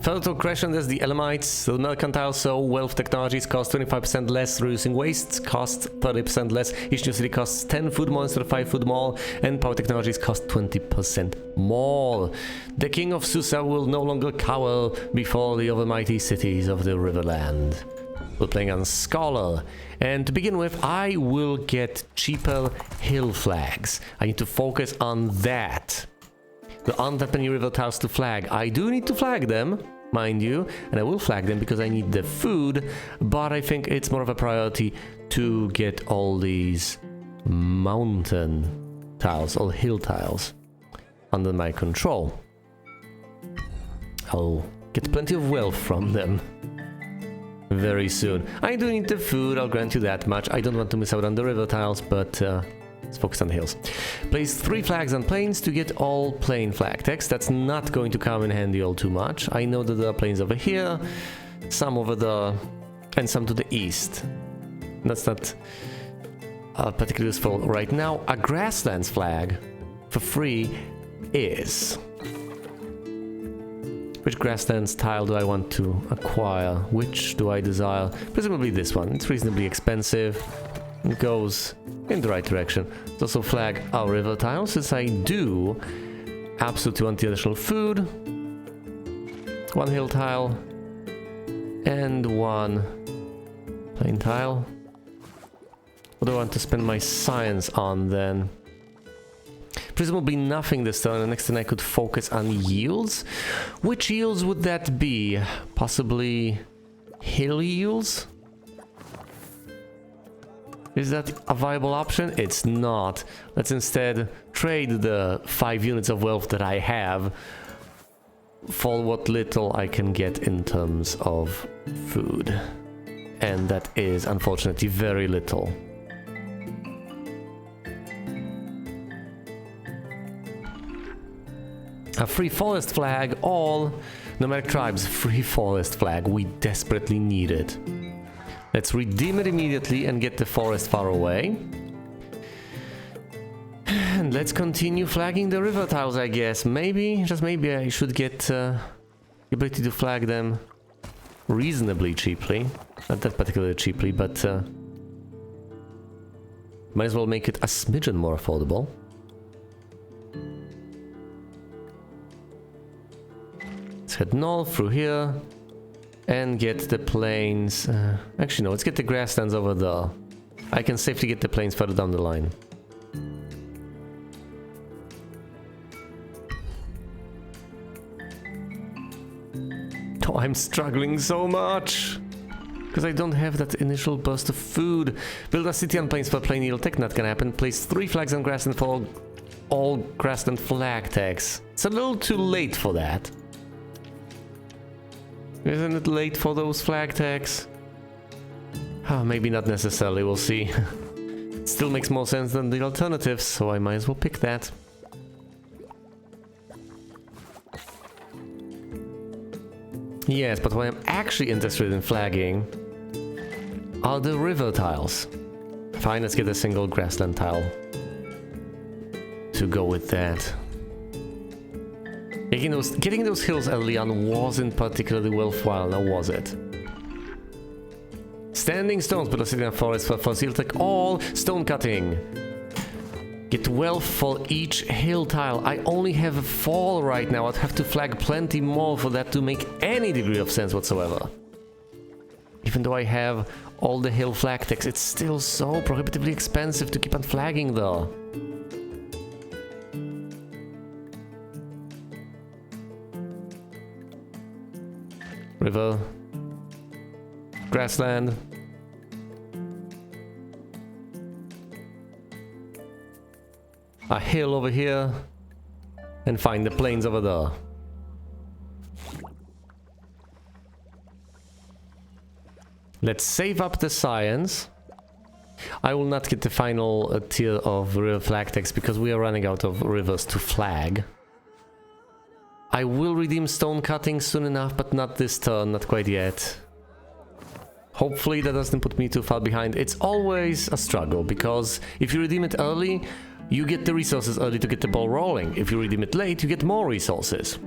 Further to Crescent is the Elamites, the mercantile, so wealth technologies cost 25% less, reducing wastes cost 30% less, each new city costs 10 food more instead of 5 food more, and power technologies cost 20% more. The king of Susa will no longer cower before the overmighty cities of the Riverland. We're playing on Scholar, and to begin with, I will get cheaper hill flags. I need to focus on that. There aren't that many river tiles to flag. I do need to flag them, mind you, and I will flag them because I need the food, but I think it's more of a priority to get all these mountain tiles, or hill tiles, under my control. I'll get plenty of wealth from them very soon. I do need the food, I'll grant you that much. I don't want to miss out on the river tiles, but let's focus on the hills. Place 3 flags on plains to get all plain flag text. That's not going to come in handy all too much. I know that there are plains over here, some over there, and some to the east. That's not particularly useful right now. A grasslands flag for free is... Which grasslands tile do I want to acquire? Which do I desire? Presumably this one. It's reasonably expensive. It goes in the right direction. Let's also flag our river tile, since I do absolutely want the additional food. 1 hill tile and 1 plain tile. What do I want to spend my science on then? Presumably nothing this turn, and next turn I could focus on yields. Which yields would that be? Possibly hill yields? Is that a viable option? It's not. Let's instead trade the 5 units of wealth that I have for what little I can get in terms of food. And that is, unfortunately, very little. A free forest flag, all nomadic tribes, free forest flag. We desperately need it. Let's redeem it immediately and get the forest far away. And let's continue flagging the river tiles, I guess. Maybe, just maybe, I should get the ability to flag them reasonably cheaply. Not that particularly cheaply, but might as well make it a smidgen more affordable. Let's head north through here and get the plains. Actually, no, let's get the grasslands over there. I can safely get the plains further down the line. Oh, I'm struggling so much because I don't have that initial burst of food. Build a city on plains for plain needle tech, not gonna happen. Place 3 flags on grassland for all grassland flag tags. It's a little too late for that. Isn't it late for those flag tags? Oh, maybe not necessarily, we'll see. It still makes more sense than the alternatives, so I might as well pick that. Yes, but what I'm actually interested in flagging are the river tiles. Fine, let's get a single grassland tile to go with that. Getting those hills early on wasn't particularly worthwhile, now was it? Standing stones, but sitting in a forest for fossil tech, all stone cutting. Get wealth for each hill tile. I only have 4 right now. I'd have to flag plenty more for that to make any degree of sense whatsoever. Even though I have all the hill flag techs, it's still so prohibitively expensive to keep on flagging though. River, grassland, a hill over here, and find the plains over there. Let's save up the science. I will not get the final tier of river flag text because we are running out of rivers to flag. I will redeem stone cutting soon enough, but not this turn, not quite yet. Hopefully that doesn't put me too far behind. It's always a struggle, because if you redeem it early, you get the resources early to get the ball rolling. If you redeem it late, you get more resources.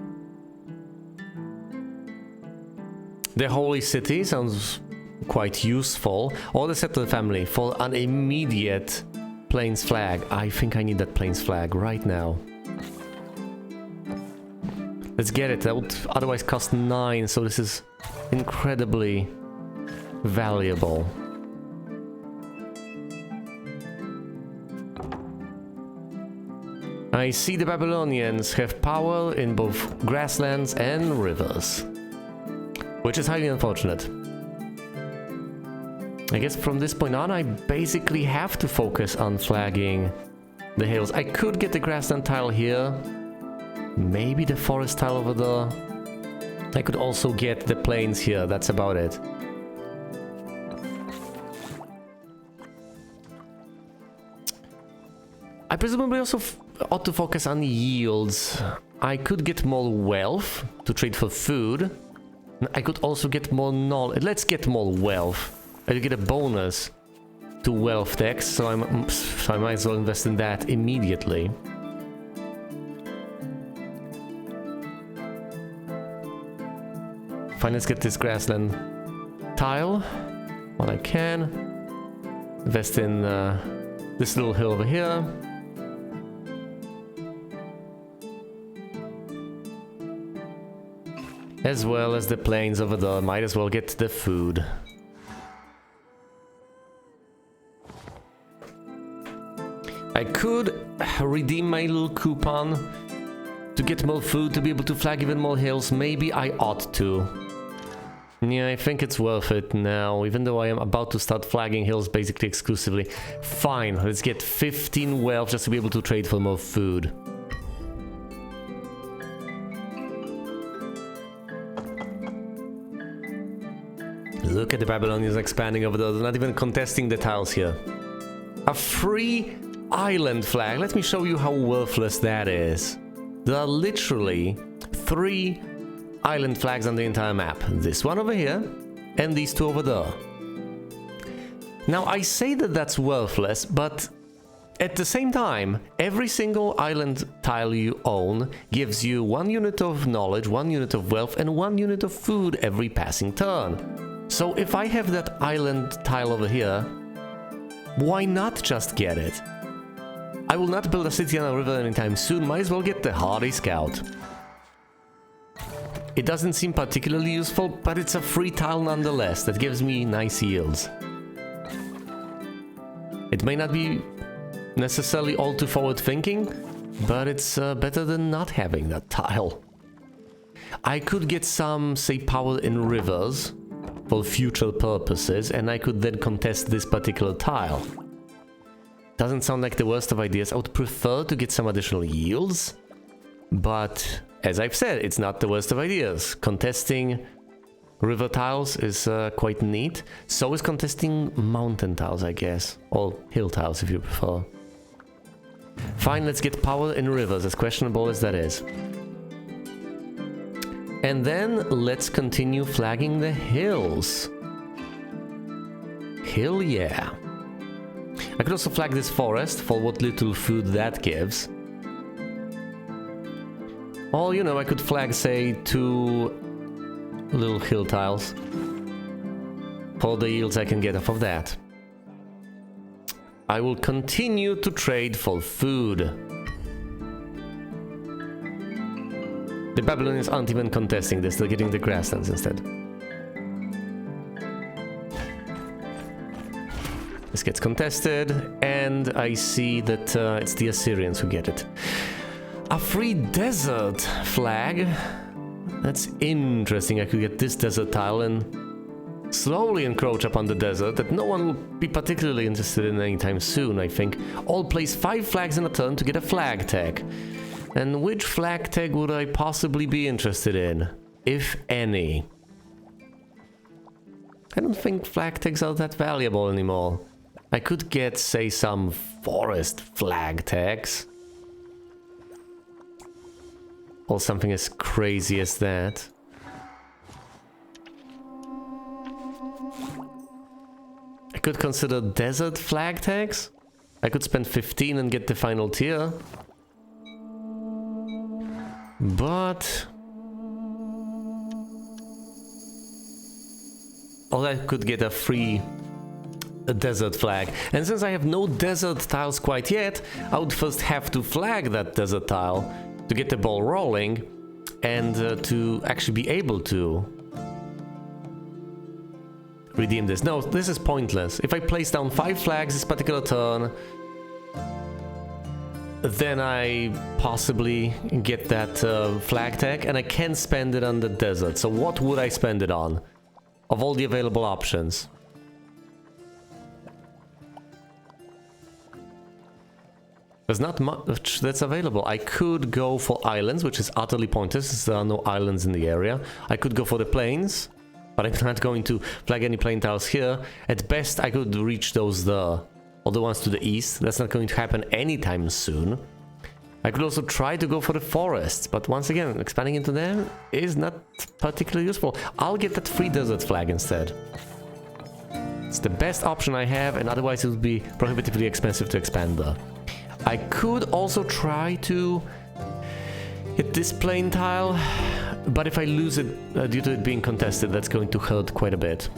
The Holy City sounds quite useful. Or the Settler family for an immediate Plains flag. I think I need that Plains flag right now. Let's get it. That would otherwise cost 9, so this is incredibly valuable. I see the Babylonians have power in both grasslands and rivers, which is highly unfortunate. I guess from this point on I basically have to focus on flagging the hills. I could get the grassland tile here, maybe the forest tile over there. I could also get the plains here, that's about it. I presumably also ought to focus on yields. I could get more wealth to trade for food. I could also get more knowledge. Let's get more wealth. I get a bonus to wealth tax, so I might as well invest in that immediately. Fine, let's get this grassland tile while I can. Invest in this little hill over here. As well as the plains over there. Might as well get the food. I could redeem my little coupon to get more food, to be able to flag even more hills. Maybe I ought to. Yeah, I think it's worth it now, even though I am about to start flagging hills basically exclusively. Fine, let's get 15 wealth just to be able to trade for more food. Look at the Babylonians expanding over there. They're not even contesting the tiles here. A free island flag. Let me show you how worthless that is. There are literally 3 island flags on the entire map. This one over here, and these 2 over there. Now, I say that that's worthless, but at the same time, every single island tile you own gives you 1 unit of knowledge, 1 unit of wealth, and 1 unit of food every passing turn. So if I have that island tile over here, why not just get it? I will not build a city on a river anytime soon, might as well get the Hardy Scout. It doesn't seem particularly useful, but it's a free tile nonetheless that gives me nice yields. It may not be necessarily all too forward thinking, but it's better than not having that tile. I could get some, say, power in rivers for future purposes, and I could then contest this particular tile. Doesn't sound like the worst of ideas. I would prefer to get some additional yields, but as I've said, it's not the worst of ideas. Contesting river tiles is quite neat. So is contesting mountain tiles, I guess, or hill tiles if you prefer. Fine, let's get power in rivers, as questionable as that is. And then let's continue flagging the hills. Hill, yeah. I could also flag this forest for what little food that gives. Or, you know, I could flag, say, 2 little hill tiles for the yields I can get off of that. I will continue to trade for food. The Babylonians aren't even contesting this, they're getting the grasslands instead. This gets contested, and I see that it's the Assyrians who get it. A free desert flag? That's interesting. I could get this desert tile and slowly encroach upon the desert that no one will be particularly interested in anytime soon, I think. All place 5 flags in a turn to get a flag tag. And which flag tag would I possibly be interested in, if any? I don't think flag tags are that valuable anymore. I could get, say, some forest flag tags. Or something as crazy as that. I could consider desert flag tags. I could spend 15 and get the final tier. But or I could get a free desert flag. And since I have no desert tiles quite yet, I would first have to flag that desert tile to get the ball rolling and to actually be able to redeem this. No, this is pointless. If I place down 5 flags this particular turn, then I possibly get that flag tag and I can spend it on the desert. So what would I spend it on of all the available options? There's not much that's available. I could go for islands, which is utterly pointless since there are no islands in the area. I could go for the plains, but I'm not going to flag any plain tiles here. At best, I could reach those there, or the ones to the east. That's not going to happen anytime soon. I could also try to go for the forests, but once again, expanding into them is not particularly useful. I'll get that free desert flag instead. It's the best option I have, and otherwise it would be prohibitively expensive to expand there. I could also try to hit this plain tile, but if I lose it due to it being contested, that's going to hurt quite a bit.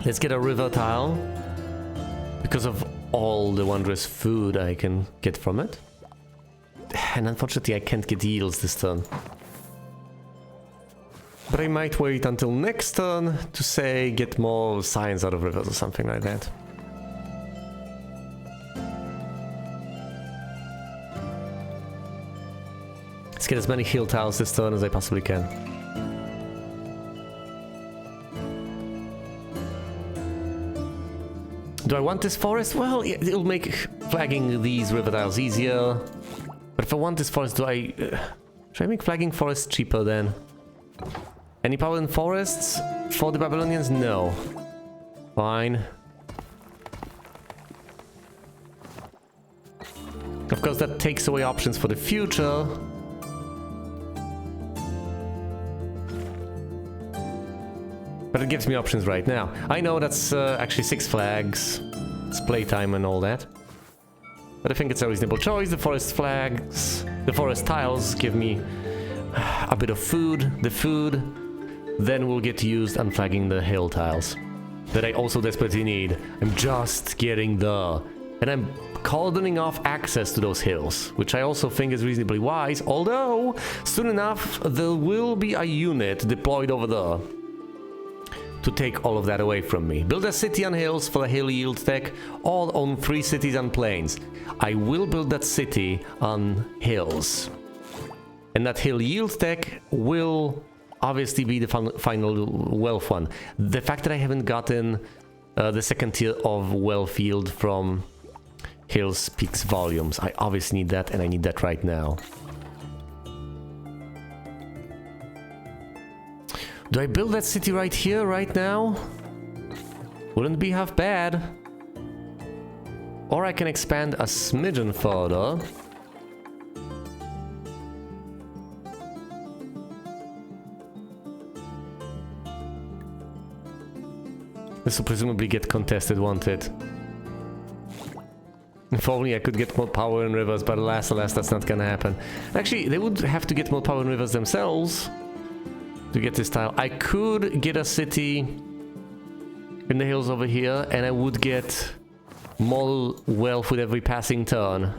Let's get a river tile, because of all the wondrous food I can get from it. And unfortunately I can't get yields this turn. But I might wait until next turn to say get more science out of rivers or something like that. Let's get as many hill tiles this turn as I possibly can. Do I want this forest? Well, it'll make flagging these river tiles easier. But if I want this forest, do I... should I make flagging forests cheaper then? Any power in forests for the Babylonians? No. Fine. Of course, that takes away options for the future. But it gives me options right now. I know that's actually 6 flags. It's playtime and all that. But I think it's a reasonable choice. The forest flags, the forest tiles give me a bit of food. The food then will get used on flagging the hill tiles that I also desperately need. I'm just getting there. And I'm cordoning off access to those hills, which I also think is reasonably wise. Although, soon enough, there will be a unit deployed over there to take all of that away from me. Build a city on hills for a hill yield tech, or own 3 cities on plains. I will build that city on hills. And that hill yield tech will obviously be the final wealth one. The fact that I haven't gotten the second tier of wealth yield from hills speaks volumes. I obviously need that, and I need that right now. Do I build that city right here, right now? Wouldn't be half bad. Or I can expand a smidgen further. This will presumably get contested, won't it? If only I could get more power in rivers, but alas, that's not gonna happen. Actually, they would have to get more power in rivers themselves to get this tile. I could get a city in the hills over here, and I would get more wealth with every passing turn.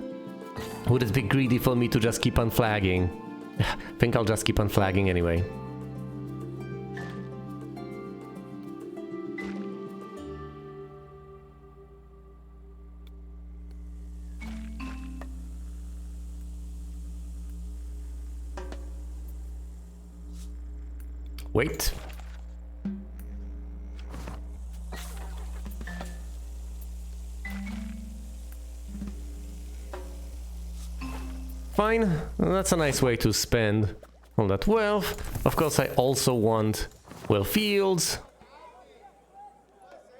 Would it be greedy for me to just keep on flagging? I think I'll just keep on flagging anyway. Wait. Fine, that's a nice way to spend all that wealth. Of course, I also want well fields.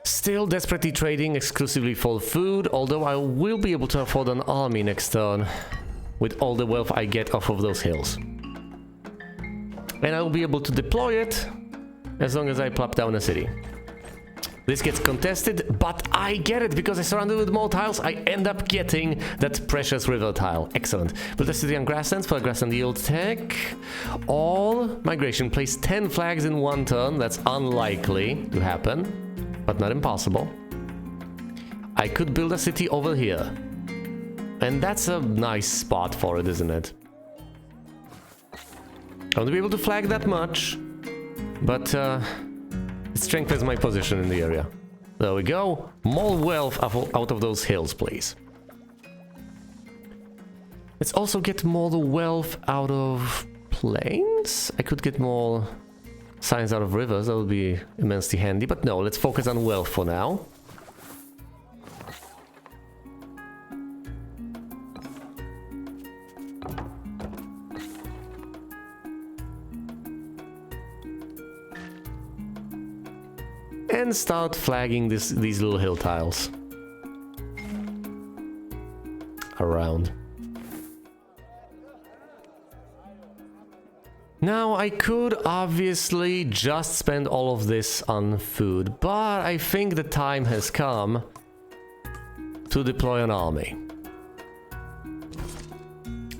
Still desperately trading exclusively for food, although I will be able to afford an army next turn with all the wealth I get off of those hills. And I will be able to deploy it as long as I plop down a city. This gets contested, but I get it because I surrounded with more tiles. I end up getting that precious river tile. Excellent. Build a city on grasslands for grassland yield tech. All migration. Place 10 flags in 1 turn. That's unlikely to happen, but not impossible. I could build a city over here. And that's a nice spot for it, isn't it? I won't be able to flag that much, but it strengthens my position in the area. There we go. More wealth out of those hills, please. Let's also get more wealth out of plains. I could get more signs out of rivers. That would be immensely handy. But no, let's focus on wealth for now. And start flagging these little hill tiles around. Now I could obviously just spend all of this on food, but I think the time has come to deploy an army.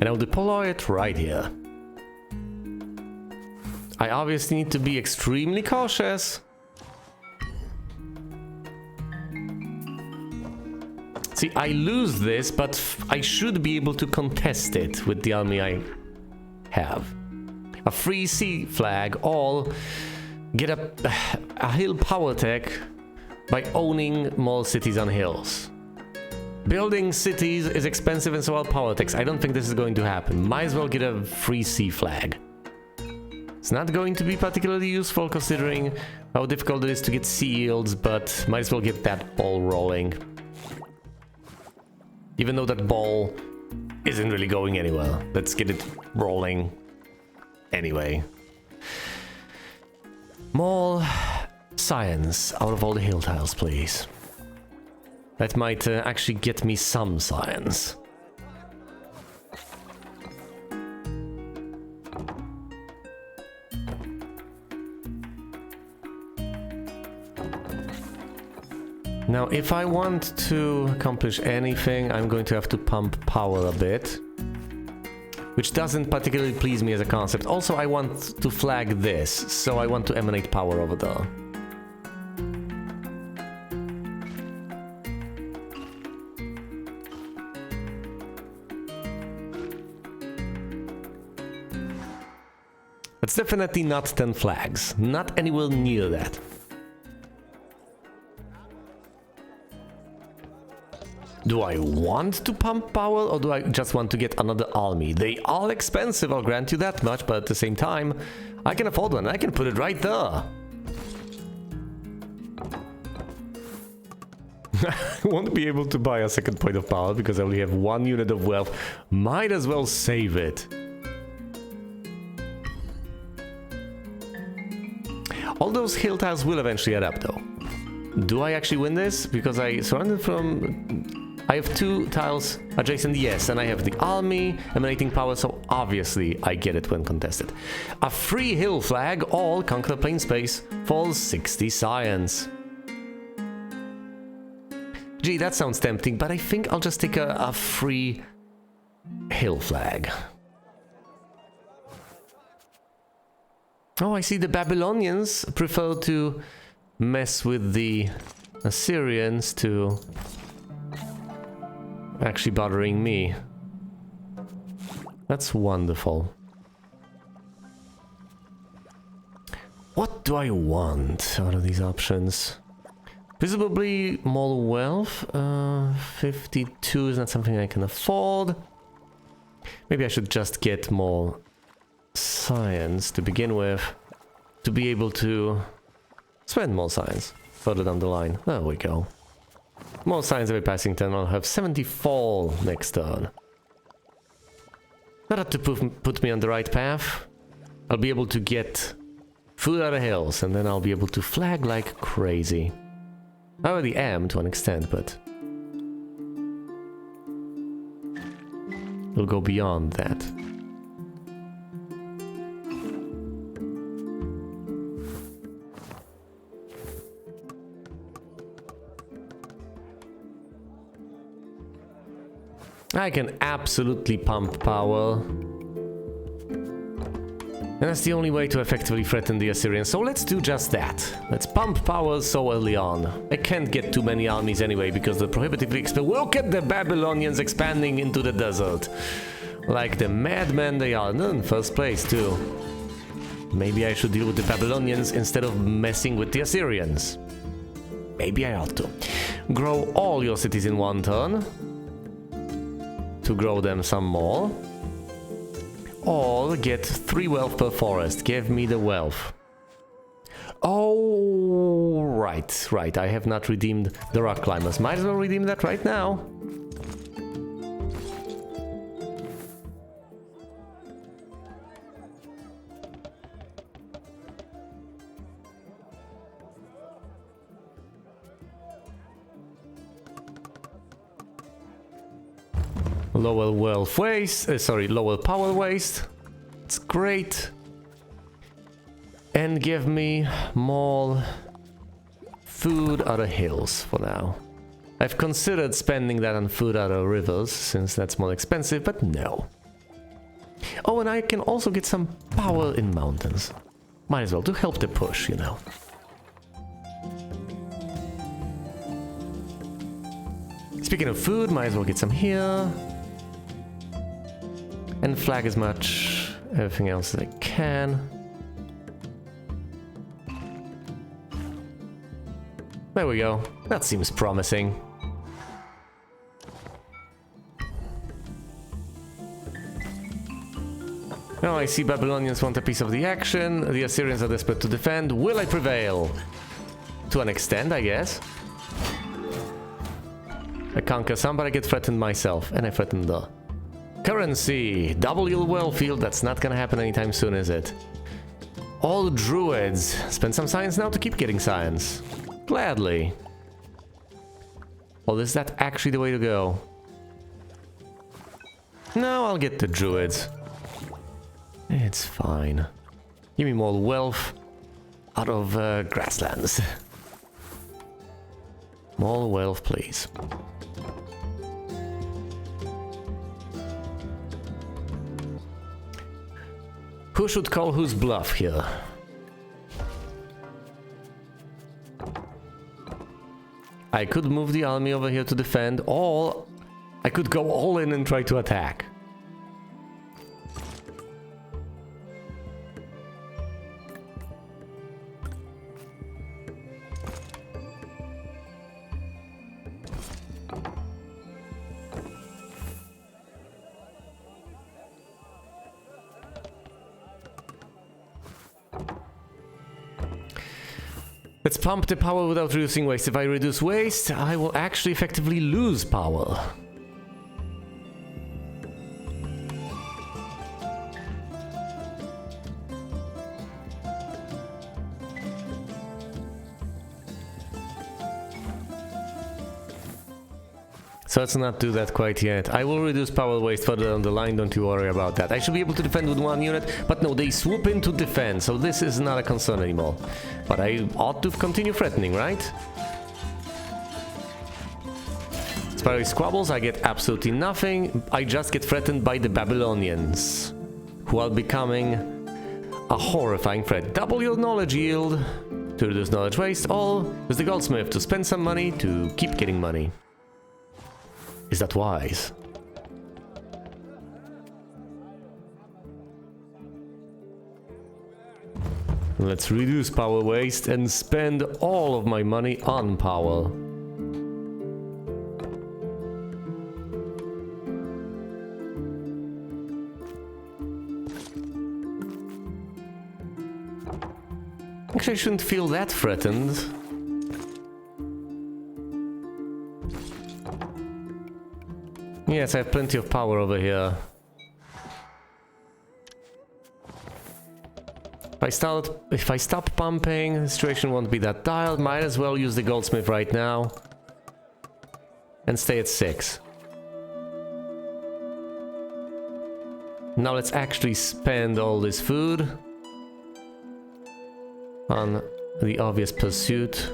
And I'll deploy it right here. I obviously need to be extremely cautious. See, I lose this, but I should be able to contest it with the army I have. A free sea flag, all get a hill power tech by owning more cities on hills. Building cities is expensive and so are power techs. I don't think this is going to happen. Might as well get a free sea flag. It's not going to be particularly useful considering how difficult it is to get sea yields, but might as well get that ball rolling. Even though that ball isn't really going anywhere. Let's get it rolling anyway. More science out of all the hill tiles, please. That might actually get me some science. Now, if I want to accomplish anything, I'm going to have to pump power a bit, which doesn't particularly please me as a concept. Also, I want to flag this, so I want to emanate power over there. That's definitely not 10 flags, not anywhere near that. Do I want to pump power, or do I just want to get another army? They are expensive, I'll grant you that much, but at the same time, I can afford one. I can put it right there. I won't be able to buy a second point of power because I only have 1 unit of wealth. Might as well save it. All those hill tiles will eventually add up, though. Do I actually win this? Because I surrounded from... I have 2 tiles adjacent, yes, and I have the army emanating power, so obviously I get it when contested. A free hill flag, all conquer the plain space, for 60 science. Gee, that sounds tempting, but I think I'll just take a free hill flag. Oh, I see the Babylonians prefer to mess with the Assyrians to actually bothering me. That's wonderful. What do I want out of these options? Presumably more wealth. 52 is not something I can afford. Maybe I should just get more science to begin with, to be able to spend more science further down the line. There we go. More science every passing turn. I'll have 74 next turn. Not to put me on the right path. I'll be able to get food out of hills, and then I'll be able to flag like crazy. I already am to an extent, but we'll go beyond that. I can absolutely pump power. And that's the only way to effectively threaten the Assyrians, so let's do just that. Let's pump power so early on. I can't get too many armies anyway, because they're prohibitively expensive. Look at the Babylonians expanding into the desert. Like the madmen they are. No, in first place too. Maybe I should deal with the Babylonians instead of messing with the Assyrians. Maybe I ought to. Grow all your cities in one turn. To grow them some more. Or get 3 wealth per forest. Give me the wealth. Oh, right. I have not redeemed the rock climbers. Might as well redeem that right now. Lower wealth waste, lower power waste. It's great. And give me more food out of hills for now. I've considered spending that on food out of rivers, since that's more expensive, but no. Oh, and I can also get some power in mountains. Might as well, to help the push, you know. Speaking of food, might as well get some here. And flag as much everything else as I can. There we go. That seems promising. Now I see Babylonians want a piece of the action. The Assyrians are desperate to defend. Will I prevail? To an extent, I guess. I conquer some, but I get threatened myself. And I threaten the currency. Double your wealth field. That's not gonna happen anytime soon, is it? All druids. Spend some science now to keep getting science. Gladly. Well, is that actually the way to go? No, I'll get the druids. It's fine. Give me more wealth out of grasslands. More wealth, please. Who should call whose bluff here? I could move the army over here to defend, or I could go all in and try to attack. Let's pump the power without reducing waste. If I reduce waste, I will actually effectively lose power. So let's not do that quite yet. I will reduce power waste further down the line, don't you worry about that. I should be able to defend with one unit, but no, they swoop in to defend, so this is not a concern anymore. But I ought to continue threatening, right? As far as squabbles, I get absolutely nothing. I just get threatened by the Babylonians, who are becoming a horrifying threat. Double your knowledge yield to reduce knowledge waste, or use the goldsmith to spend some money to keep getting money. Is that wise? Let's reduce power waste and spend all of my money on power. Actually, I shouldn't feel that threatened. Yes, I have plenty of power over here. If I stop pumping, the situation won't be that dialed. Might as well use the goldsmith right now. And stay at 6. Now let's actually spend all this food on the obvious pursuit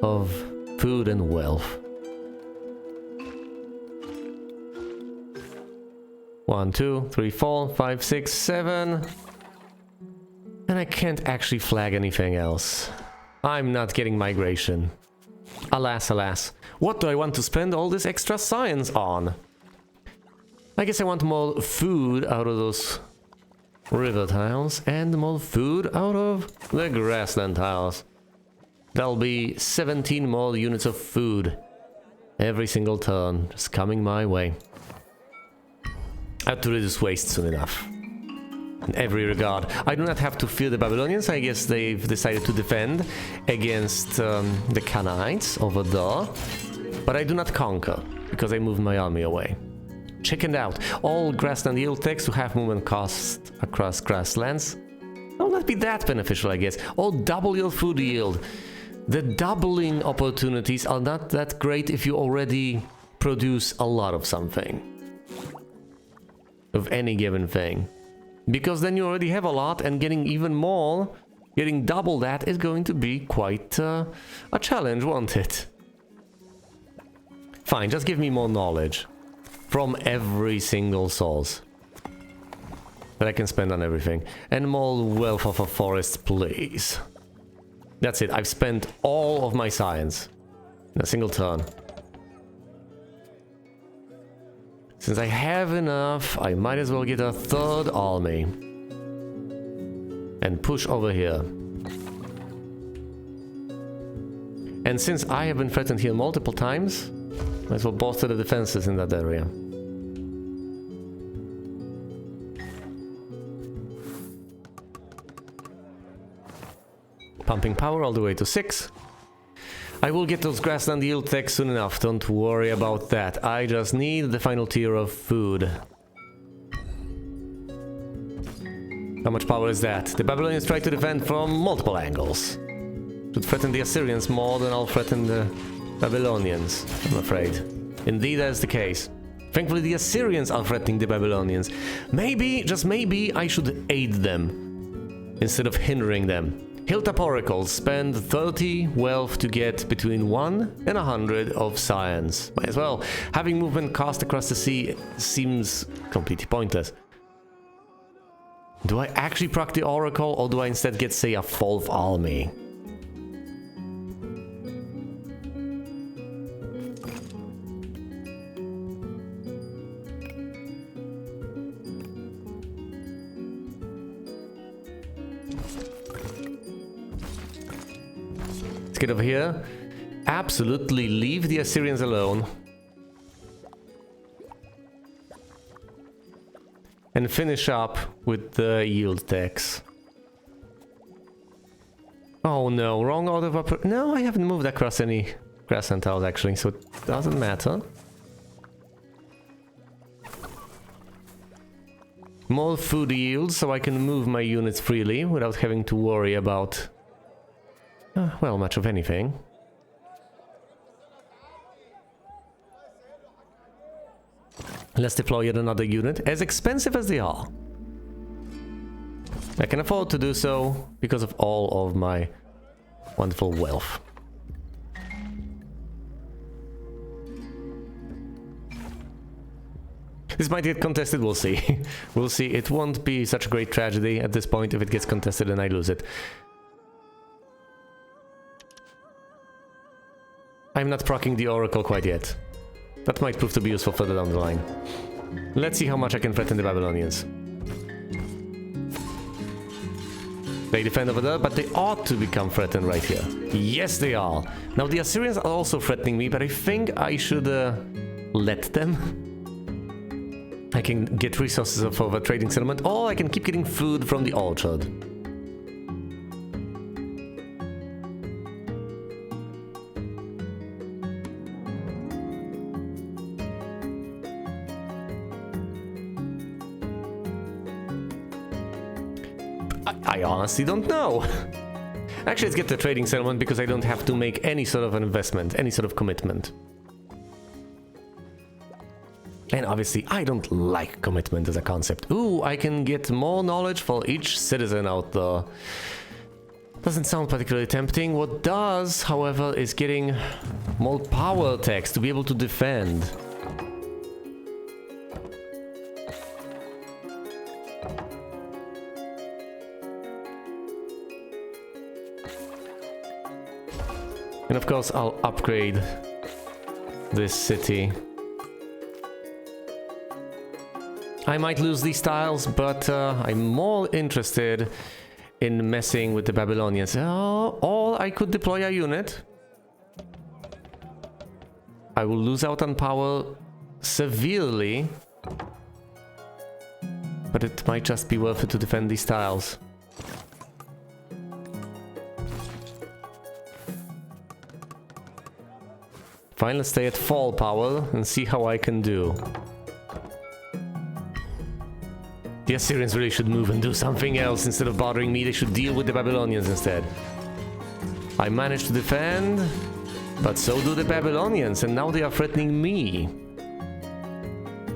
of food and wealth. 1, 2, 3, 4, 5, 6, 7. And I can't actually flag anything else. I'm not getting migration. Alas, alas. What do I want to spend all this extra science on? I guess I want more food out of those river tiles and more food out of the grassland tiles. There'll be 17 more units of food every single turn just coming my way. I have to reduce waste soon enough. In every regard. I do not have to fear the Babylonians. I guess they've decided to defend against the Canaanites over there. But I do not conquer, because I moved my army away. Chickened out. All grassland yield techs who have movement cost across grasslands will not be that beneficial, I guess. Or double your food yield. The doubling opportunities are not that great if you already produce a lot of something. Of any given thing. Because then you already have a lot, and getting even more, getting double that is going to be quite a challenge, won't it? Fine, just give me more knowledge from every single source that I can spend on everything. And more wealth of a forest, please. That's it, I've spent all of my science in a single turn. Since I have enough, I might as well get a third army. And push over here. And since I have been threatened here multiple times, might as well bolster the defenses in that area. Pumping power all the way to 6. I will get those grassland yield techs soon enough, don't worry about that. I just need the final tier of food. How much power is that? The Babylonians try to defend from multiple angles. Should threaten the Assyrians more than I'll threaten the Babylonians, I'm afraid. Indeed, that's the case. Thankfully, the Assyrians are threatening the Babylonians. Maybe, just maybe, I should aid them instead of hindering them. Hilltop oracles spend 30 wealth to get between 1 and 100 of science. Might as well. Having movement cost across the sea seems completely pointless. Do I actually proc the oracle, or do I instead get, say, a 4th army? Let's get over here. Absolutely leave the Assyrians alone. And finish up with the yield tax. Oh no, wrong order of no, I haven't moved across any grassland tiles actually, so it doesn't matter. More food yield so I can move my units freely without having to worry about well, much of anything. Let's deploy yet another unit, as expensive as they are. I can afford to do so because of all of my wonderful wealth. This might get contested, we'll see. We'll see. It won't be such a great tragedy at this point if it gets contested and I lose it. I'm not proccing the oracle quite yet. That might prove to be useful further down the line. Let's see how much I can threaten the Babylonians. They defend over there, but they ought to become threatened right here. Yes, they are. Now, the Assyrians are also threatening me, but I think I should let them. I can get resources off of a trading settlement, or I can keep getting food from the orchard. I honestly don't know. Actually, let's get the trading settlement because I don't have to make any sort of an investment, any sort of commitment. And obviously, I don't like commitment as a concept. Ooh, I can get more knowledge for each citizen out there. Doesn't sound particularly tempting. What does, however, is getting more power tax to be able to defend. And of course, I'll upgrade this city. I might lose these tiles, but I'm more interested in messing with the Babylonians. Or I could deploy a unit. I will lose out on power severely, but it might just be worth it to defend these tiles. Fine, let's stay at full power and see how I can do. The Assyrians really should move and do something else instead of bothering me. They should deal with the Babylonians instead. I managed to defend, but so do the Babylonians, and now they are threatening me.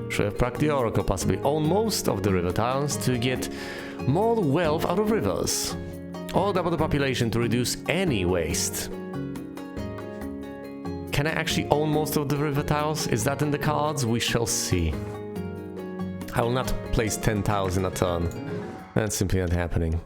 Should have proc the Oracle, possibly. Own most of the river towns to get more wealth out of rivers. Or double the population to reduce any waste. Can I actually own most of the river tiles? Is that in the cards? We shall see. I will not place 10 tiles in a turn. That's simply not happening.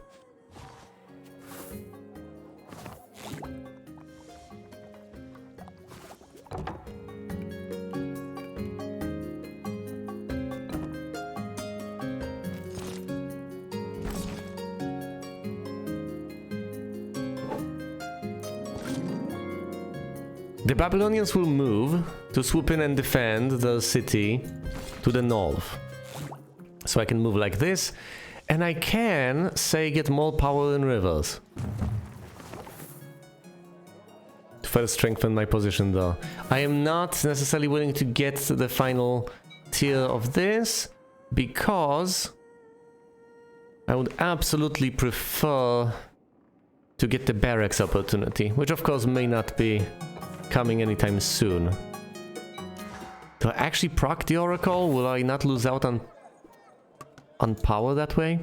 The Babylonians will move to swoop in and defend the city to the north. So I can move like this, and I can, say, get more power in rivers. To further strengthen my position though. I am not necessarily willing to get to the final tier of this, because I would absolutely prefer to get the barracks opportunity, which of course may not be coming anytime soon. Do I actually proc the Oracle? Will I not lose out on power that way?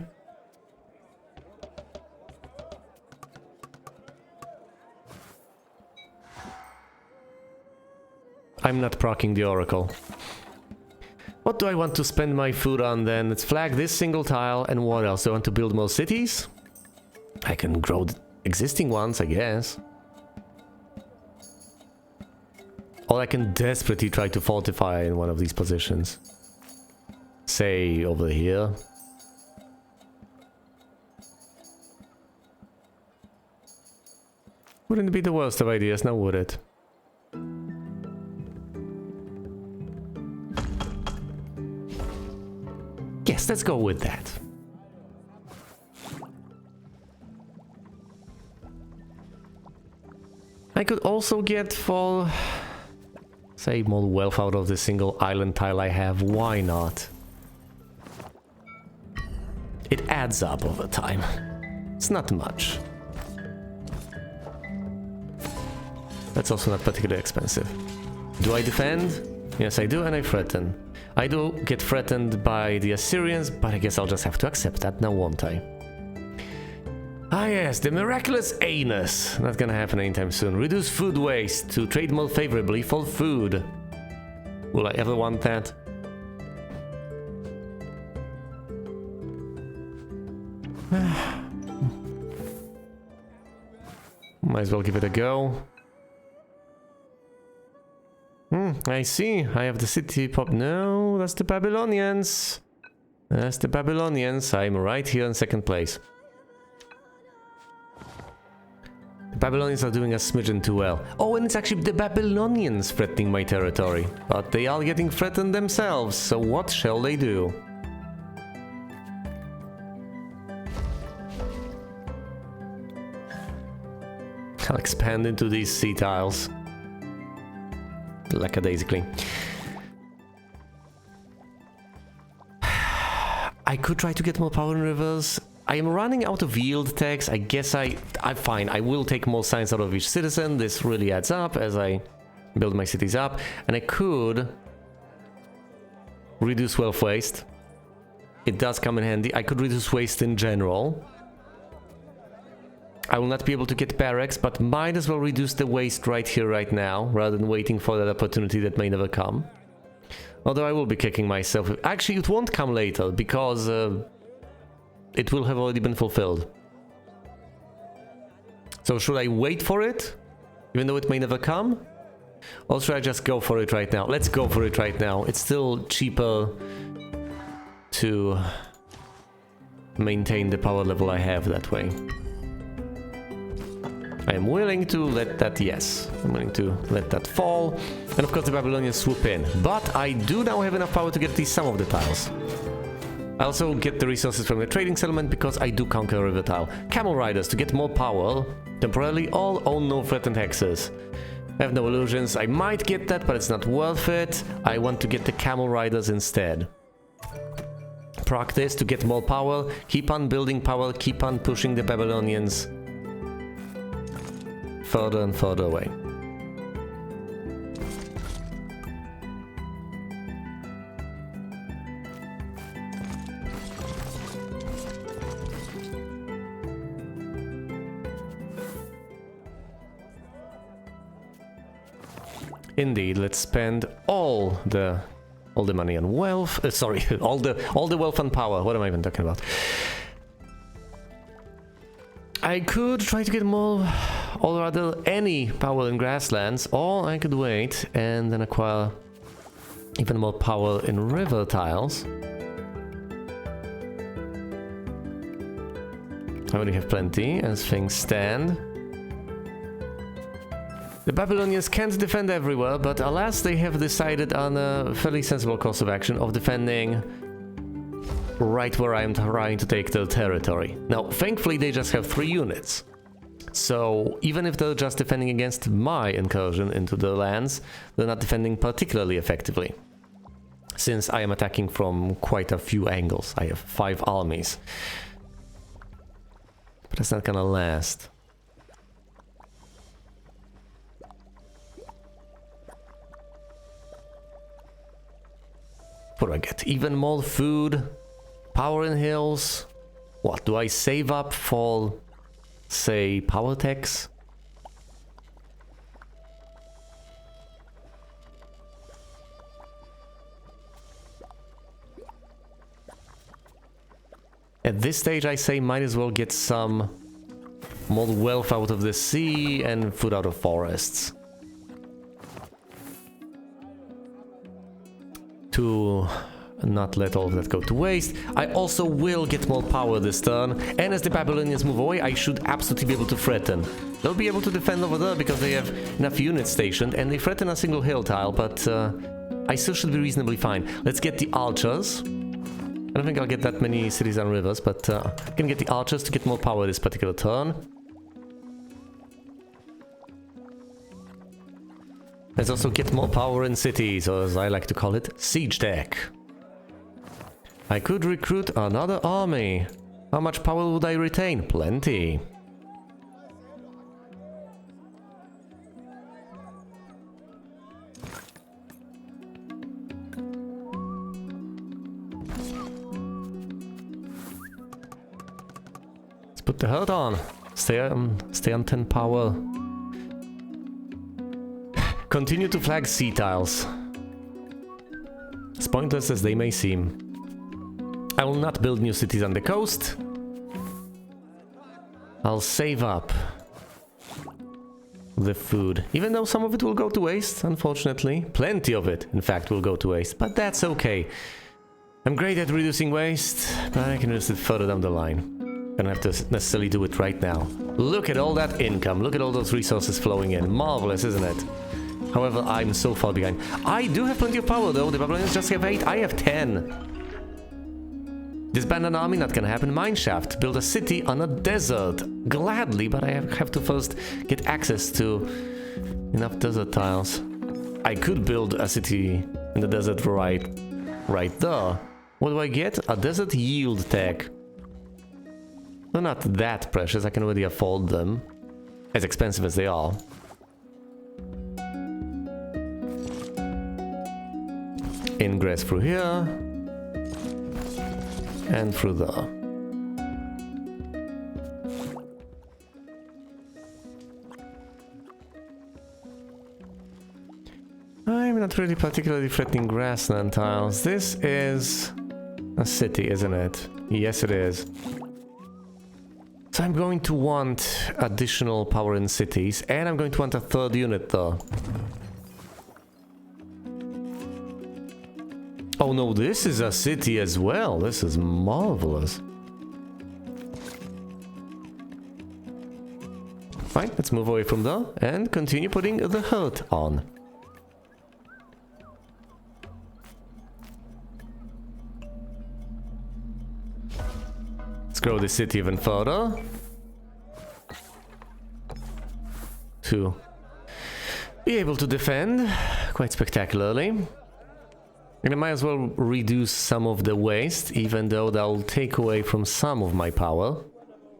I'm not proccing the Oracle. What do I want to spend my food on then? Let's flag this single tile, and what else? Do I want to build more cities? I can grow the existing ones, I guess. Or I can desperately try to fortify in one of these positions. Say, over here. Wouldn't be the worst of ideas, now would it? Yes, let's go with that. I could also get for... say, more wealth out of the single island tile I have. Why not? It adds up over time. It's not much. That's also not particularly expensive. Do I defend? Yes, I do, and I threaten. I do get threatened by the Assyrians, but I guess I'll just have to accept that now, won't I? Ah yes, the miraculous anus. Not gonna happen anytime soon. Reduce food waste to trade more favorably for food. Will I ever want that? Might as well give it a go. I see. I have the city pop. No, that's the Babylonians. That's the Babylonians. I'm right here in second place. The Babylonians are doing a smidgen too well. Oh, and it's actually the Babylonians threatening my territory. But they are getting threatened themselves, so what shall they do? I'll expand into these sea tiles. Lackadaisically. I could try to get more power in rivers. I am running out of yield tax. I guess I'm fine. I will take more science out of each citizen. This really adds up as I build my cities up. And I could reduce wealth waste. It does come in handy. I could reduce waste in general. I will not be able to get barracks, but might as well reduce the waste right here, right now, rather than waiting for that opportunity that may never come. Although I will be kicking myself. Actually, it won't come later, because it will have already been fulfilled. So should I wait for it? even though it may never come? Or should I just go for it right now? Let's go for it right now. It's still cheaper to maintain the power level I have that way. I am willing to let that, yes, I'm willing to let that fall. And of course the Babylonians swoop in. But I do now have enough power to get at least some of the tiles. I also get the resources from the trading settlement because I do conquer a river tile. Camel riders to get more power. Temporarily all own no threatened hexes. I have no illusions. I might get that, but it's not worth it. I want to get the camel riders instead. Practice to get more power. Keep on building power. Keep on pushing the Babylonians further and further away. Indeed, let's spend all the money on wealth. Sorry, all the wealth and power. What am I even talking about? I could try to get more, or rather any power in grasslands, or I could wait and then acquire even more power in river tiles. I already have plenty as things stand. The Babylonians can't defend everywhere, but alas, they have decided on a fairly sensible course of action of defending right where I am trying to take their territory. Now, thankfully, they just have 3 units. So, even if they're just defending against my incursion into the lands, they're not defending particularly effectively. Since I am attacking from quite a few angles. I have 5 armies. But that's not gonna last. What do I get? Even more food, power in hills. What do I save up for, say, power tax? At this stage, I say might as well get some more wealth out of the sea and food out of forests. To not let all of that go to waste. I also will get more power this turn, and as the Babylonians move away, I should absolutely be able to threaten. They'll be able to defend over there because they have enough units stationed, and they threaten a single hill tile, but I still should be reasonably fine. Let's get the archers. I don't think I'll get that many cities and rivers, but I can get the archers to get more power this particular turn. Let's also get more power in cities, or as I like to call it, siege tech. I could recruit another army. How much power would I retain? Plenty. Let's put the herd on. Stay on 10 power. Continue to flag sea tiles. As pointless as they may seem. I will not build new cities on the coast. I'll save up the food. Even though some of it will go to waste, unfortunately. Plenty of it, in fact, will go to waste. But that's okay. I'm great at reducing waste, but I can reduce it further down the line. I don't have to necessarily do it right now. Look at all that income. Look at all those resources flowing in. Marvelous, isn't it? However, I'm so far behind. I do have plenty of power, though. The Babylonians just have 8. I have 10. Disband an army, not gonna happen. Mineshaft. Build a city on a desert. Gladly, but I have to first get access to enough desert tiles. I could build a city in the desert right there. What do I get? A desert yield tech. They're not that precious. I can already afford them. As expensive as they are. Ingress through here and through there. I'm not really particularly threatening grassland tiles. This is a city, isn't it? Yes, it is. So I'm going to want additional power in cities, and I'm going to want a third unit though. Oh no, this is a city as well. This is marvelous. Fine, let's move away from there and continue putting the hurt on. Let's grow the city even further. To be able to defend quite spectacularly. And I might as well reduce some of the waste, even though that'll take away from some of my power.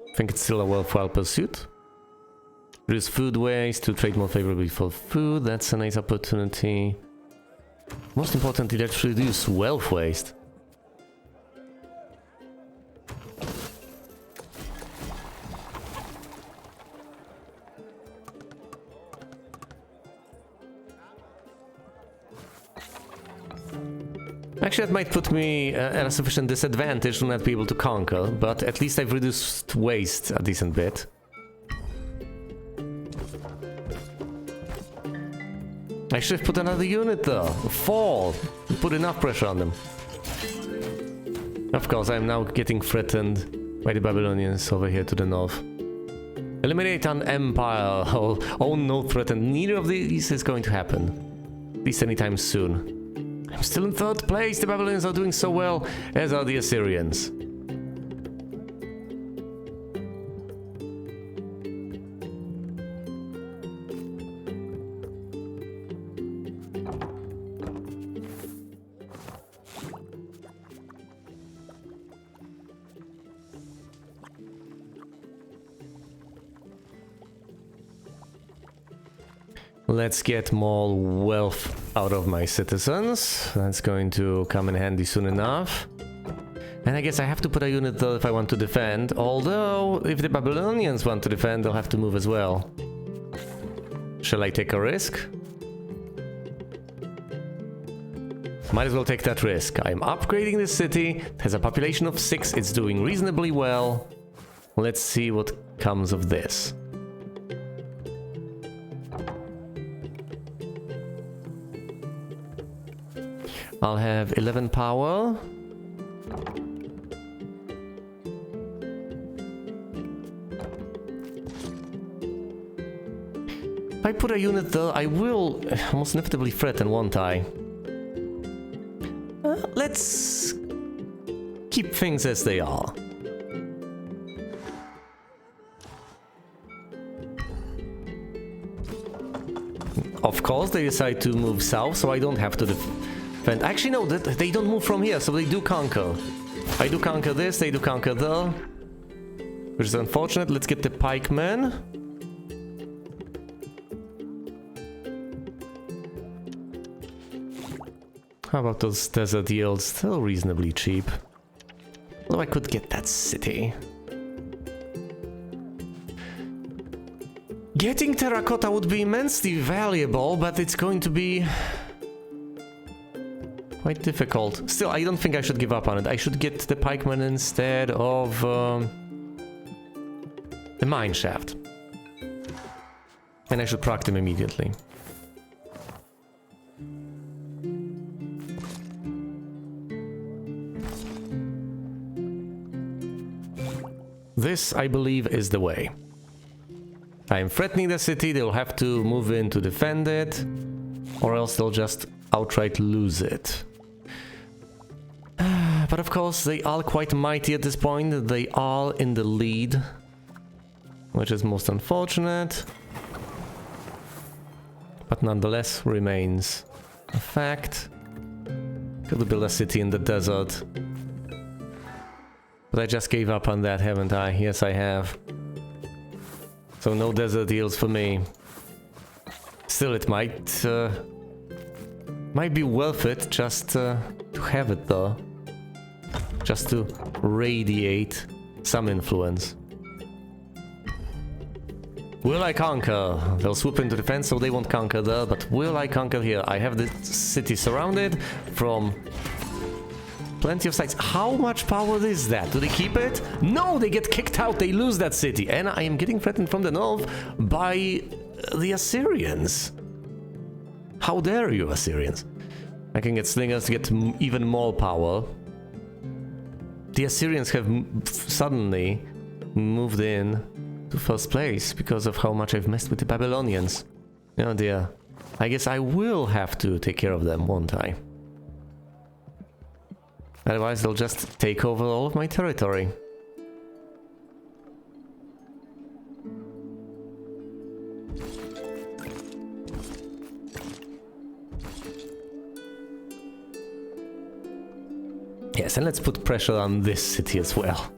I think it's still a worthwhile pursuit. Reduce food waste to trade more favorably for food, that's a nice opportunity. Most importantly, let's reduce wealth waste. Actually, that might put me at a sufficient disadvantage to not be able to conquer, but at least I've reduced waste a decent bit. I should have put another unit there. 4! Put enough pressure on them. Of course, I'm now getting threatened by the Babylonians over here to the north. Eliminate an empire. Oh no, threatened. Neither of these is going to happen. At least anytime soon. I'm still in 3rd place. The Babylonians are doing so well, as are the Assyrians. Let's get more wealth out of my citizens. That's going to come in handy soon enough. And I guess I have to put a unit there if I want to defend. Although, if the Babylonians want to defend, they'll have to move as well. Shall I take a risk? Might as well take that risk. I'm upgrading this city. It has a population of 6. It's doing reasonably well. Let's see what comes of this. I'll have 11 power. If I put a unit there, I will almost inevitably threaten, won't I? Let's keep things as they are. Of course, they decide to move south, so I don't have to defend. Actually, no, they don't move from here, so they do conquer. I do conquer this, they do conquer there. Which is unfortunate. Let's get the pikemen. How about those desert yields? Still reasonably cheap. Although I could get that city. Getting terracotta would be immensely valuable, but it's going to be quite difficult. Still, I don't think I should give up on it. I should get the pikemen instead of the mine shaft. And I should proc them immediately. This, I believe, is the way. I am threatening the city, they'll have to move in to defend it, or else they'll just outright lose it. But of course, they are quite mighty at this point, they are in the lead, which is most unfortunate, but nonetheless remains a fact. Could build a city in the desert. But I just gave up on that, haven't I? Yes, I have. So no desert deals for me. Still, it might be worth it just to have it though. Just to radiate some influence. Will I conquer? They'll swoop into defense, so they won't conquer there, but will I conquer here? I have the city surrounded from Plenty of sites. How much power is that? Do they keep it? No, they get kicked out. They lose that city. And I am getting threatened from the north by the Assyrians. How dare you, Assyrians? I can get slingers to get even more power. The Assyrians have suddenly moved in to first place because of how much I've messed with the Babylonians. Oh dear. I guess I will have to take care of them, won't I? Otherwise they'll just take over all of my territory. Yes, and let's put pressure on this city as well.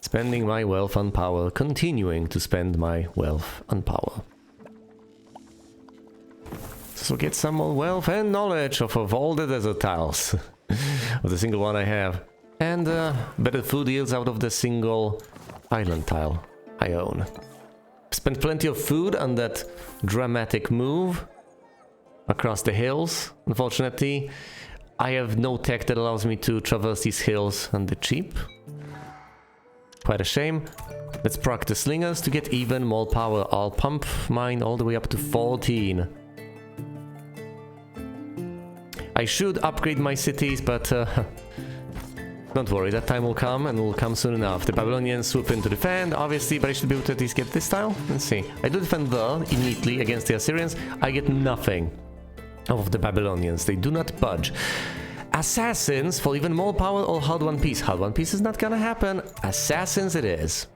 Spending my wealth on power, continuing to spend my wealth on power. So get some more wealth and knowledge of all the desert tiles. Of the single one I have. And better food yields out of the single island tile I own. Spent plenty of food on that dramatic move across the hills, unfortunately. I have no tech that allows me to traverse these hills on the cheap. Quite a shame. Let's proc the slingers to get even more power. I'll pump mine all the way up to 14. I should upgrade my cities, but don't worry, that time will come and will come soon enough. The Babylonians swoop in to defend, obviously, but I should be able to at least get this tile. Let's see. I do defend there immediately against the Assyrians. I get nothing of the Babylonians. They do not budge. Assassins for even more power or hold one piece. Hold one piece is not gonna happen. Assassins it is.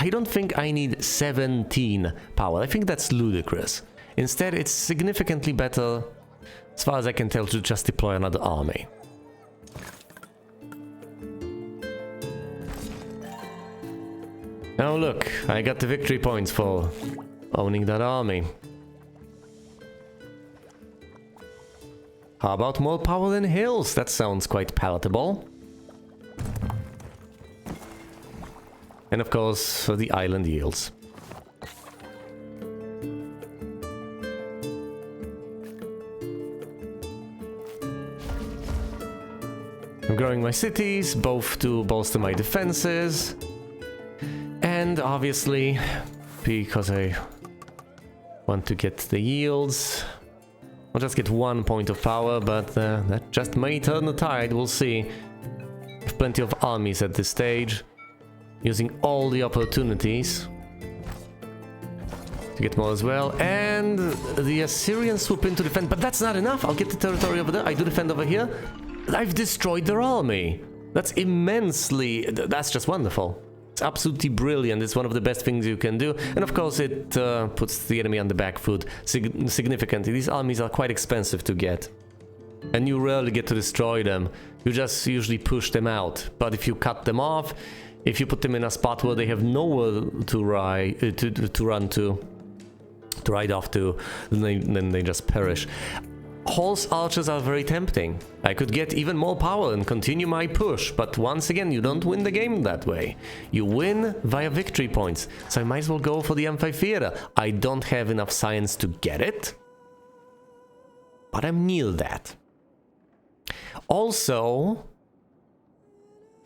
I don't think I need 17 power. I think that's ludicrous. Instead, it's significantly better, as far as I can tell, to just deploy another army. Now look, I got the victory points for owning that army. How about more power than hills? That sounds quite palatable. And of course, the island yields. I'm growing my cities, both to bolster my defenses, and obviously, because I want to get the yields, I'll just get 1 point of power, but that just may turn the tide, we'll see. I have plenty of armies at this stage. Using all the opportunities to get more as well. And the Assyrians swoop in to defend, but that's not enough. I'll get the territory over there. I do defend over here. I've destroyed their army. That's immensely... That's just wonderful. It's absolutely brilliant. It's one of the best things you can do. And of course it puts the enemy on the back foot significantly. These armies are quite expensive to get. And you rarely get to destroy them. You just usually push them out. But if you cut them off... If you put them in a spot where they have nowhere to ride off to, then they just perish. Horse archers are very tempting. I could get even more power and continue my push, but once again, you don't win the game that way. You win via victory points, so I might as well go for the amphitheater. I don't have enough science to get it, but I'm near that. Also...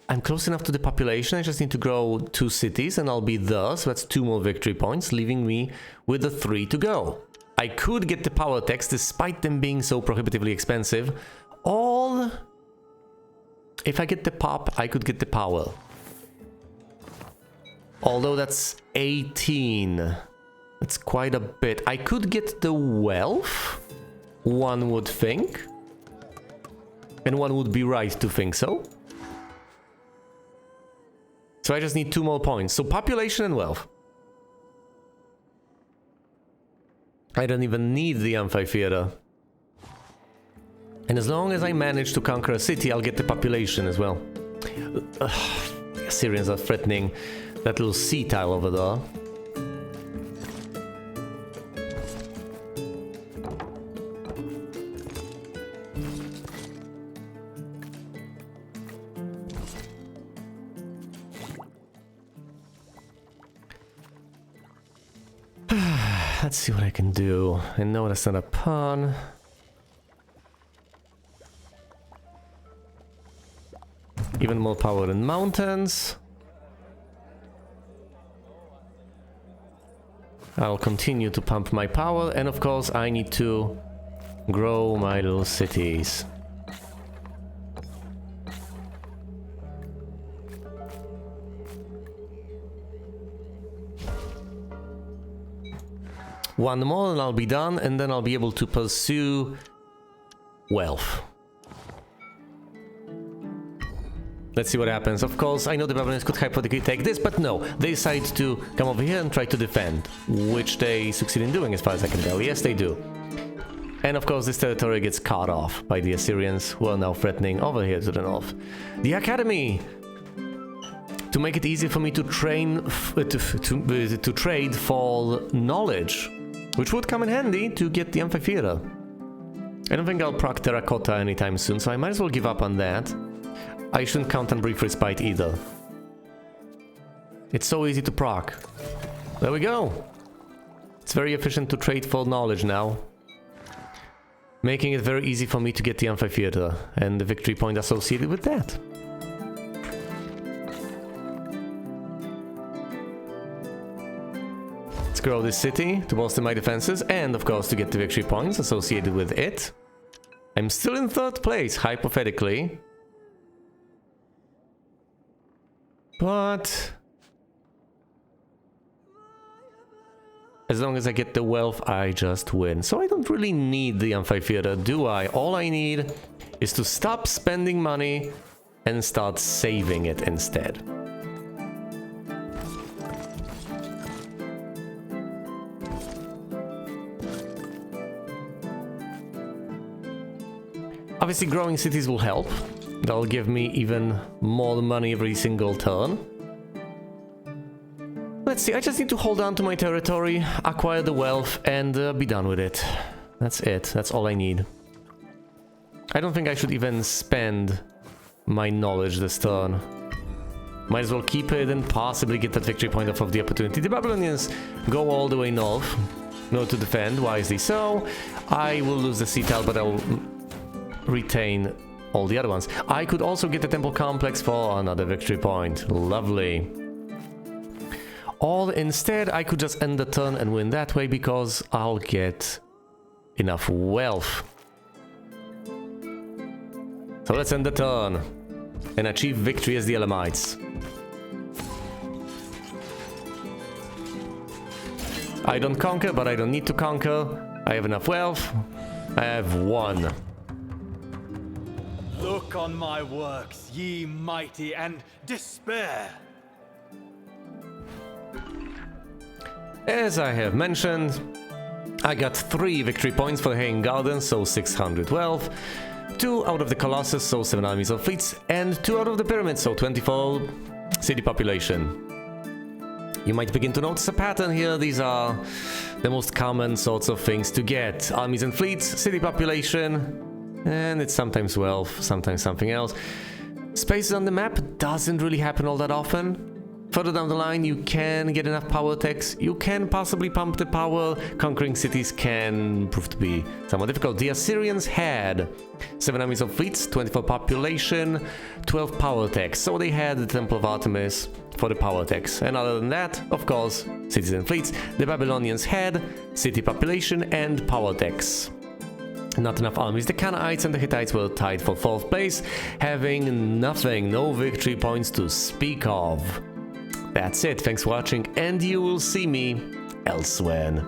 I'm close enough to the population, I just need to grow 2 cities and I'll be there, so that's 2 more victory points, leaving me with the 3 to go. I could get the power techs despite them being so prohibitively expensive, or if I get the pop, I could get the power. Although that's 18, that's quite a bit. I could get the wealth, one would think, and one would be right to think so. So I just need 2 more points. So population and wealth. I don't even need the amphitheater. And as long as I manage to conquer a city, I'll get the population as well. The Assyrians are threatening that little sea tile over there. let's see what I can do. And no, that's not a pun. Even more power in mountains. I'll continue to pump my power, and of course I need to grow my little cities. One more and I'll be done, and then I'll be able to pursue wealth. Let's see what happens. Of course, I know the Babylonians could hypothetically take this, but no. They decide to come over here and try to defend, which they succeed in doing as far as I can tell. Yes, they do. And of course, this territory gets cut off by the Assyrians, who are now threatening over here to the north. The Academy! To make it easier for me to train, to trade for knowledge, which would come in handy to get the amphitheater. I don't think I'll proc terracotta anytime soon, so I might as well give up on that. I shouldn't count on brief respite either. It's so easy to proc. There we go. It's very efficient to trade for knowledge now. Making it very easy for me to get the amphitheater and the victory point associated with that. Let's grow this city to bolster my defenses and of course to get the victory points associated with it. I'm still in 3rd place, hypothetically. But as long as I get the wealth, I just win. So I don't really need the amphitheater, do I? All I need is to stop spending money and start saving it instead. Obviously, growing cities will help. That'll give me even more money every single turn. Let's see, I just need to hold on to my territory, acquire the wealth, and be done with it. That's it, that's all I need. I don't think I should even spend my knowledge this turn. Might as well keep it and possibly get that victory point off of the opportunity. The Babylonians go all the way north, to defend, wisely so. I will lose the sea tile, but I will retain all the other ones. I could also get the temple complex for another victory point. Lovely. Or instead, I could just end the turn and win that way because I'll get enough wealth. So let's end the turn and achieve victory as the Elamites. I don't conquer, but I don't need to conquer. I have enough wealth. I have won. Look on my works, ye mighty, and despair. As I have mentioned, I got 3 victory points for the Haying Garden, so 600 wealth, 2 out of the Colossus, so 7 armies or fleets, and 2 out of the Pyramids, so 24 city population. You might begin to notice a pattern here. These are the most common sorts of things to get. Armies and fleets, city population, and it's sometimes wealth, sometimes something else. Spaces on the map doesn't really happen all that often. Further down the line, you can get enough power techs. You can possibly pump the power. Conquering cities can prove to be somewhat difficult. The Assyrians had 7 armies of fleets, 24 population, 12 power techs. So they had the Temple of Artemis for the power techs. And other than that, of course, cities and fleets. The Babylonians had city population and power techs. Not enough armies. The Canaanites and the Hittites were tied for 4th place, having nothing, no victory points to speak of. That's it, thanks for watching, and you will see me elsewhere.